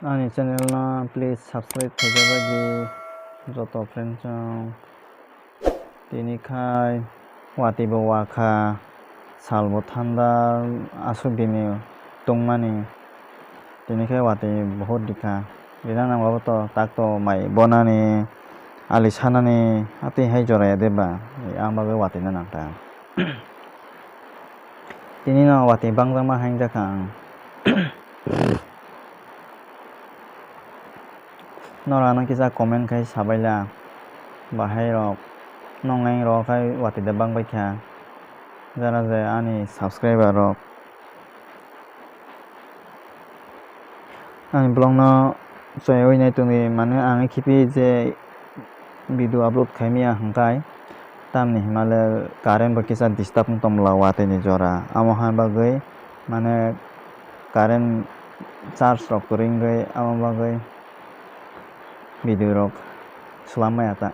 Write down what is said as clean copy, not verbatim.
Ani channel na please subscribe khajabaji joto friend chong tini khai wati bo wakha salbo thanda asuk dini tongmani tini khai wati bahut dikha rina nangbabo to tak to mai bonani ali sanani ati hai joraya deba ang bago wati na nangta tini no wati bangjama hangjaka ang nora nang kisa comment khai sabaila bahai rok nongai rok khai wati da bangbai kha jara je ani subscriber rok ani blog no soyoi nai tuni mane ang khipi je video upload khaimia hangkai tamni himale current ba kisa disturb tomla wati ni jora amo ha bagoi mane current charge rok ringoi amo bagoi video rok selamanya tak